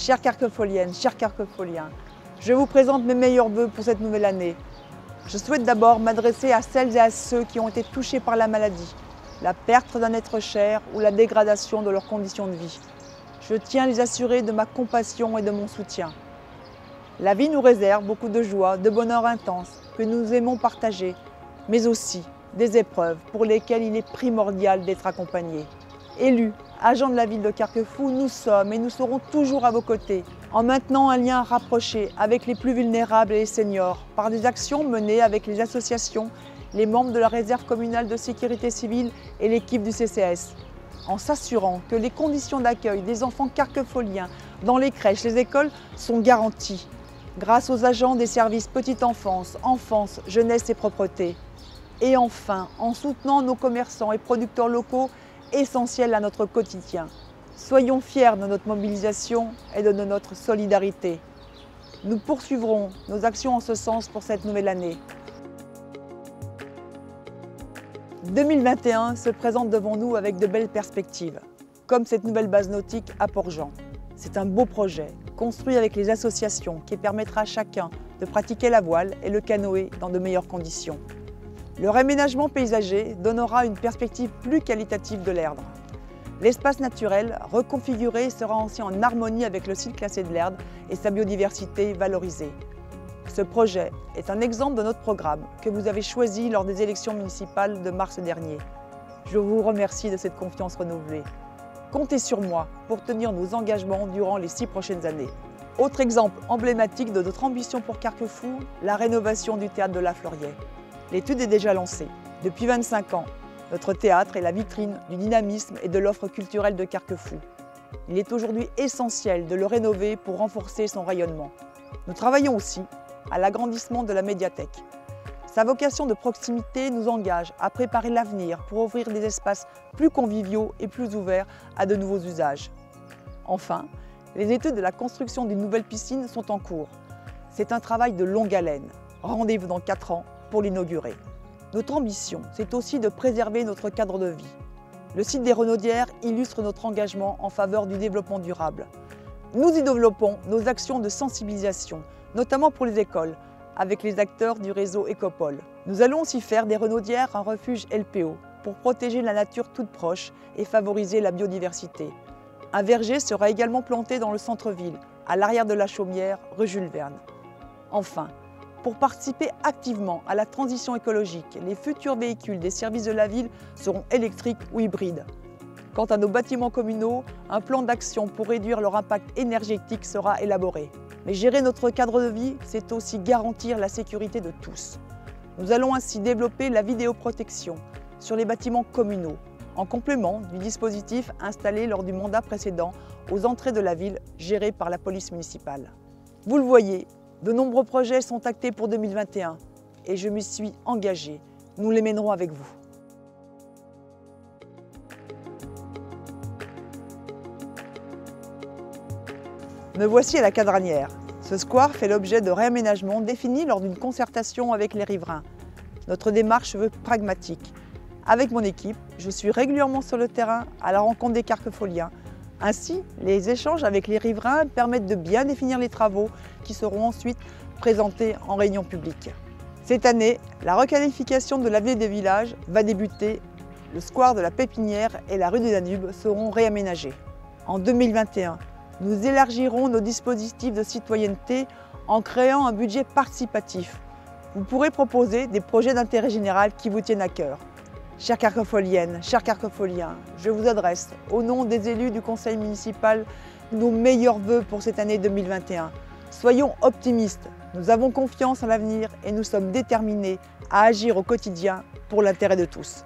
Chères carquefoliennes, chers carquefoliens, je vous présente mes meilleurs vœux pour cette nouvelle année. Je souhaite d'abord m'adresser à celles et à ceux qui ont été touchés par la maladie, la perte d'un être cher ou la dégradation de leurs conditions de vie. Je tiens à les assurer de ma compassion et de mon soutien. La vie nous réserve beaucoup de joie, de bonheur intense que nous aimons partager, mais aussi des épreuves pour lesquelles il est primordial d'être accompagné. Élus, agents de la ville de Carquefou, nous sommes et nous serons toujours à vos côtés, en maintenant un lien rapproché avec les plus vulnérables et les seniors, par des actions menées avec les associations, les membres de la réserve communale de sécurité civile et l'équipe du CCAS, en s'assurant que les conditions d'accueil des enfants carquefoliens dans les crèches, les écoles sont garanties, grâce aux agents des services petite enfance, enfance, jeunesse et propreté. Et enfin, en soutenant nos commerçants et producteurs locaux essentiels à notre quotidien. Soyons fiers de notre mobilisation et de notre solidarité. Nous poursuivrons nos actions en ce sens pour cette nouvelle année. 2021 se présente devant nous avec de belles perspectives, comme cette nouvelle base nautique à Port-Jean. C'est un beau projet, construit avec les associations, qui permettra à chacun de pratiquer la voile et le canoë dans de meilleures conditions. Le réaménagement paysager donnera une perspective plus qualitative de l'Erdre. L'espace naturel reconfiguré sera aussi en harmonie avec le site classé de l'Erdre et sa biodiversité valorisée. Ce projet est un exemple de notre programme que vous avez choisi lors des élections municipales de mars dernier. Je vous remercie de cette confiance renouvelée. Comptez sur moi pour tenir nos engagements durant les 6 prochaines années. Autre exemple emblématique de notre ambition pour Carquefou, la rénovation du théâtre de la Fleuriet. L'étude est déjà lancée. Depuis 25 ans, notre théâtre est la vitrine du dynamisme et de l'offre culturelle de Carquefou. Il est aujourd'hui essentiel de le rénover pour renforcer son rayonnement. Nous travaillons aussi à l'agrandissement de la médiathèque. Sa vocation de proximité nous engage à préparer l'avenir pour offrir des espaces plus conviviaux et plus ouverts à de nouveaux usages. Enfin, les études de la construction d'une nouvelle piscine sont en cours. C'est un travail de longue haleine. Rendez-vous dans 4 ans pour l'inaugurer. Notre ambition, c'est aussi de préserver notre cadre de vie. Le site des Renaudières illustre notre engagement en faveur du développement durable. Nous y développons nos actions de sensibilisation, notamment pour les écoles, avec les acteurs du réseau Écopole. Nous allons aussi faire des Renaudières un refuge LPO pour protéger la nature toute proche et favoriser la biodiversité. Un verger sera également planté dans le centre-ville, à l'arrière de la Chaumière, rue Jules Verne. Enfin, pour participer activement à la transition écologique, les futurs véhicules des services de la ville seront électriques ou hybrides. Quant à nos bâtiments communaux, un plan d'action pour réduire leur impact énergétique sera élaboré. Mais gérer notre cadre de vie, c'est aussi garantir la sécurité de tous. Nous allons ainsi développer la vidéoprotection sur les bâtiments communaux, en complément du dispositif installé lors du mandat précédent aux entrées de la ville gérées par la police municipale. Vous le voyez, de nombreux projets sont actés pour 2021 et je m'y suis engagée. Nous les mènerons avec vous. Me voici à la Cadranière. Ce square fait l'objet de réaménagements définis lors d'une concertation avec les riverains. Notre démarche se veut pragmatique. Avec mon équipe, je suis régulièrement sur le terrain à la rencontre des carquefoliens. Ainsi, les échanges avec les riverains permettent de bien définir les travaux qui seront ensuite présentés en réunion publique. Cette année, la requalification de l'avenue des villages va débuter. Le square de la Pépinière et la rue du Danube seront réaménagés. En 2021, nous élargirons nos dispositifs de citoyenneté en créant un budget participatif. Vous pourrez proposer des projets d'intérêt général qui vous tiennent à cœur. Chères carquefoliennes, chers carquefoliens, je vous adresse, au nom des élus du conseil municipal, nos meilleurs vœux pour cette année 2021. Soyons optimistes, nous avons confiance en l'avenir et nous sommes déterminés à agir au quotidien pour l'intérêt de tous.